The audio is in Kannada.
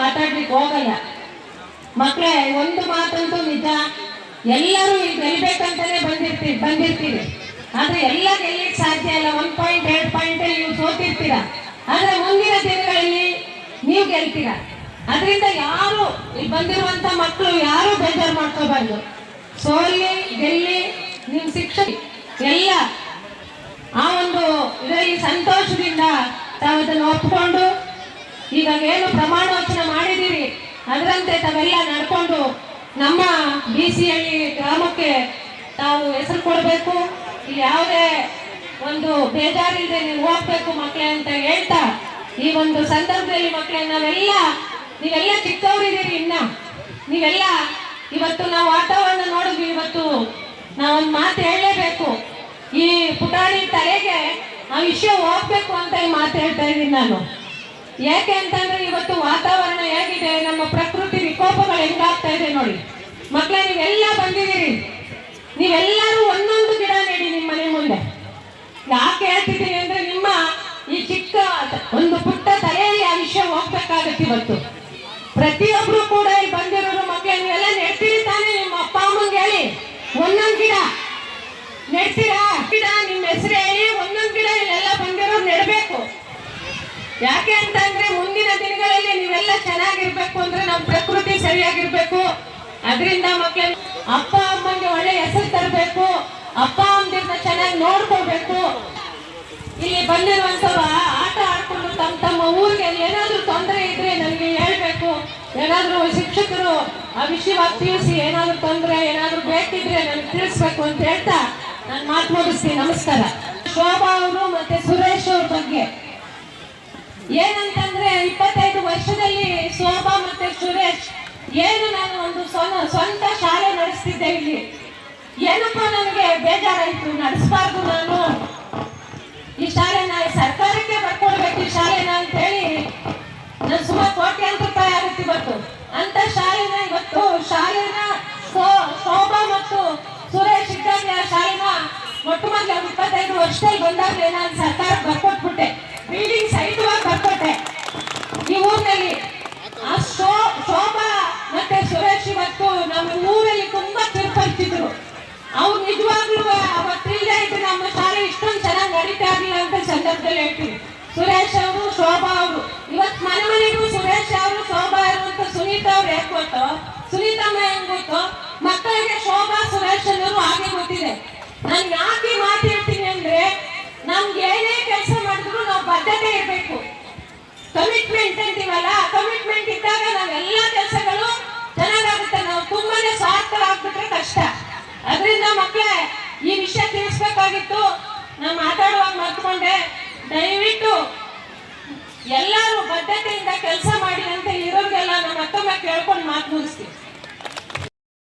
ಮಾತಾಡ್ಲಿಕ್ಕೆ ಹೋಗಲ್ಲ. ಮಕ್ಕಳೇ, ಒಂದು ಮಾತಂತೂ ನಿಜ, ಎಲ್ಲರೂ ಇಲ್ಲಿ ಗೆಲ್ಬೇಕಂತಾನೆ ಬಂದಿರ್ತೀವಿ. ಆದ್ರೆ ಎಲ್ಲ ಗೆಲ್ಲಿಕ್ ಸಾಧ್ಯ ಇಲ್ಲ. 1 ಪಾಯಿಂಟ್ 2 ಪಾಯಿಂಟ್ ನೀವು ಸೋತಿರ್ತೀರ. ಆದ್ರೆ ಮುಂದಿನ ದಿನಗಳಲ್ಲಿ ನೀವು ಗೆಲ್ತೀರ. ಅದರಿಂದ ಯಾರು ಇಲ್ಲಿ ಬಂದಿರುವಂತ ಮಕ್ಕಳು ಯಾರು ಬೇಜಾರು ಮಾಡ್ಕೋಬಾರ್ದು. ಸೋಲಿ ಗೆಲ್ಲಿ ನಿಮ್ ಶಿಕ್ಷಕ ಎಲ್ಲ ಆ ಒಂದು ಇದರಲ್ಲಿ ಸಂತೋಷದಿಂದ ತಾವು ಅದನ್ನು ಒಪ್ಪಿಕೊಂಡು ಇವಾಗ ಏನು ಪ್ರಮಾಣ ವಚನ ಮಾಡಿದ್ದೀರಿ ಅದರಂತೆ ತಾವೆಲ್ಲ ನಡ್ಕೊಂಡು ನಮ್ಮ BCಹಳ್ಳಿ ಗ್ರಾಮಕ್ಕೆ ತಾವು ಹೆಸರು ಕೊಡಬೇಕು. ಇಲ್ಲಿ ಯಾವುದೇ ಒಂದು ಬೇಜಾರಿಲ್ಲದೆ ನೀವು ಹೋಗ್ಬೇಕು ಮಕ್ಕಳೇ ಅಂತ ಹೇಳ್ತಾ, ಈ ಒಂದು ಸಂದರ್ಭದಲ್ಲಿ ಮಕ್ಕಳೇ ನೀವೆಲ್ಲ ಚಿಕ್ಕವರಿದ್ದೀರಿ. ನೀವೆಲ್ಲ ಇವತ್ತು ನಾವು ವಾತಾವರಣ ನೋಡಿದ್ವಿ. ಇವತ್ತು ನಾವೊಂದು ಮಾತು ಹೇಳಲೇಬೇಕು. ಈ ಪುಟಾಣಿ ತಲೆಗೆ ಆ ವಿಷಯ ಹೋಗ್ಬೇಕು ಅಂತ ಈ ಮಾತು ಹೇಳ್ತಾ ಇದ್ದೀನಿ ನಾನು. ಯಾಕೆ ಅಂತಂದ್ರೆ ಇವತ್ತು ವಾತಾವರಣ ಹೇಗಿದೆ, ನಮ್ಮ ಪ್ರಕೃತಿ ವಿಕೋಪಗಳು ಹೆಂಗಾಗ್ತಾ ಇದೆ ನೋಡಿ. ಮಕ್ಕಳೇ, ನೀವೆಲ್ಲ ಬಂದಿದ್ದೀರಿ. ನೀವೆಲ್ಲರೂ ಒಂದೊಂದು ಗಿಡ ನೆಡಿ ನಿಮ್ಮ ಮನೆ ಮುಂದೆ. ಯಾಕೆ ಹೇಳ್ತಿದ್ದೀನಿ ಅಂದ್ರೆ ನಿಮ್ಮ ಈ ಚಿಕ್ಕ ಒಂದು ಪುಟ್ಟ ತಲೆಯಲ್ಲಿ ಆ ವಿಷಯ ಹೋಗ್ಬೇಕಾಗತ್ತೆ. ಇವತ್ತು ಪ್ರತಿಯೊಬ್ರು ಕೂಡ ಇಲ್ಲಿ ಬಂದಿರೋರು ಮಕ್ಕಳೇ ನೀವೆಲ್ಲ ನೆಡ್ತೀರಿ ತಾನೇ? ನಿಮ್ಮ ಅಪ್ಪ ಅಮ್ಮಂಗೆ ಹೇಳಿ ಒಂದೊಂದು ಗಿಡ ನೆಡ್ತೀರಾ? ಗಿಡ ನಿಮ್ಮ ಹೆಸರು ಹೇಳಿ ಒಂದೊಂದು ಗಿಡ ಇಲ್ಲೆಲ್ಲ ಬಂದಿರೋರು ನೆಡಬೇಕು. ಯಾಕೆ ಅಂತಂದ್ರೆ ಮುಂದಿನ ದಿನಗಳಲ್ಲಿ ನೀವೆಲ್ಲ ಚೆನ್ನಾಗಿರ್ಬೇಕು ಅಂದ್ರೆ ನಮ್ಮ ಪ್ರಕೃತಿ ಸರಿಯಾಗಿರ್ಬೇಕು. ಅದರಿಂದ ಮಕ್ಕಳ ಅಪ್ಪ ಅಮ್ಮಂಗೆ ಒಳ್ಳೆ ಹೆಸರು ತರಬೇಕು. ಅಪ್ಪ ಅಮ್ಮನ ಚೆನ್ನಾಗಿ ನೋಡ್ಕೊಳ್ಬೇಕು. ಇಲ್ಲಿ ಬಂದಿರುವಂತವ್ರು ಆಟ ಆಡ್ಕೊಂಡು ತಮ್ಮ ಊರಿಗೆ ಏನಾದ್ರೂ ತೊಂದರೆ ಇದ್ರೆ ನನಗೆ ಹೇಳ್ಬೇಕು. ಏನಾದ್ರೂ ಶಿಕ್ಷಕರು ಆ ವಿಷಯವಾಗಿ ತಿಳಿಸಿ ಏನಾದ್ರೂ ತೊಂದರೆ ಏನಾದ್ರೂ ಬೇಕಿದ್ರೆ ನನಗೆ ತಿಳಿಸ್ಬೇಕು ಅಂತ ಹೇಳ್ತಾ ನಾನು ಮಾತು ಮುಗಿಸ್ತೀನಿ. ನಮಸ್ಕಾರ. ಶೋಭಾ ಅವರು ಮತ್ತೆ ಸುರೇಶ್ ಅವ್ರ ಬಗ್ಗೆ ಏನಂತಂದ್ರೆ 25 ವರ್ಷದಲ್ಲಿ ಶೋಭಾ ಮತ್ತೆ ಸುರೇಶ್ ನಾನು ಒಂದು ಸ್ವಂತ ಶಾಲೆ ನಡೆಸ್ತಿದ್ದೆ. ಇಲ್ಲಿ ಏನಪ್ಪ ನನಗೆ ಬೇಜಾರಾಯ್ತು, ನಡೆಸಬಾರ್ದು ನಾನು ಈ ಶಾಲೆನ, ಸರ್ಕಾರಕ್ಕೆ ಬರ್ಕೊಡ್ಬೇಕು ಈ ಶಾಲೆನ ಅಂತ ಹೇಳಿ ನಾನು ಸುಮಾರು ಕೋಟ್ಯಾಂತರ ರೂಪಾಯಿ ಆಗುತ್ತೆ ಇವತ್ತು ಅಂತ ಶಾಲೆನ. ಇವತ್ತು ಶಾಲೆನ ಶೋಭಾ ಮತ್ತು ಸುರೇಶ್ ಇದ್ದಾಗ ಆ ಶಾಲೆನ ಮೊಟ್ಟ ಮೊದಲು 25 ವರ್ಷದಲ್ಲಿ ಬಂದಾಗಲೇ ನಾನು ಸರ್ಕಾರಕ್ಕೆ ಬರ್ಕೊಟ್ಬಿಟ್ಟೆ. ಬಿಲ್ಡಿಂಗ್ ಸಹಿತವಾಗಿ ಬರ್ಕೊಟ್ಟೆ ಈ ಊರಿನಲ್ಲಿ. ಆ ಶೋಭಾ ಮತ್ತೆ ಸುರೇಶ್ ಇವತ್ತು ನಮ್ಮ ಊರಲ್ಲಿ ತುಂಬಾ ತಿರುಪಡ್ತಿದ್ರು. ಅವ್ರು ನಿಜವಾಗ್ಲೂ ಅವತ್ತಿಲ್ಲದೆ ಇದ್ರೆ ನಮ್ಮ ಶಾಲೆ ಇಷ್ಟೊಂದು ಚೆನ್ನಾಗಿ ನಡೀತಾ ಇರಲಿಲ್ಲ ಅಂತ ಸಂದರ್ಭದಲ್ಲಿ ಹೇಳ್ತೀವಿ. ಸುರೇಶ್ ಅವರು ಶೋಭಾ ಅವರು ಇವತ್ತು ಮನೆಗೂ ಸುರೇಶ್ ಅವರು ಶೋಭಾ ಇರುವಂತ ಸುನೀತಾ ಅವ್ರು ಹೇಗೆ ಗೊತ್ತೋ, ಸುನೀತಮ್ಮ ಹೆಂಗ್ ಗೊತ್ತೋ, ಮಕ್ಕಳಿಗೆ ಶೋಭಾ ಸುರೇಶ್ ಅನ್ನೋರು ಹಾಗೆ ಗೊತ್ತಿದೆ. ನಾನು ಯಾಕೆ ಮಾತು ಹೇಳ್ತೀನಿ ಅಂದ್ರೆ ನಮ್ಗೆ ಏನೇ ಕೆಲಸ ಮಾಡಿದ್ರು ನಾವು ಬದ್ಧತೆ ಇರಬೇಕು. ಕಮಿಟ್ಮೆಂಟ್ ಅಂತೀವಲ್ಲ, ಕಮಿಟ್ಮೆಂಟ್ ಇದ್ದಾಗ ನಾವೆಲ್ಲ ಕೆಲಸಗಳು ಚೆನ್ನಾಗಾಗುತ್ತೆ. ನಾವು ತುಂಬಾನೇ ಸ್ವಾರ್ಥರಾಗ್ಬಿಟ್ರೆ ಕಷ್ಟ. ಅದರಿಂದ ಮಕ್ಕಳೇ ಈ ವಿಷಯ ತಿಳಿಸ್ಬೇಕಾಗಿತ್ತು. ನಾನು ಮಾತಾಡುವಾಗ ಮರ್ತ್ಕೊಂಡೆ. ದಯವಿಟ್ಟು ಎಲ್ಲರೂ ಬದ್ಧತೆಯಿಂದ ಕೆಲಸ ಮಾಡಿ ಅಂತ ಇರೋರಿಗೆಲ್ಲ ನಮ್ಮ ಮತ್ತೊಮ್ಮೆ ಕೇಳ್ಕೊಂಡು ಮಾತು ಮುಗಿಸ್ತೀವಿ.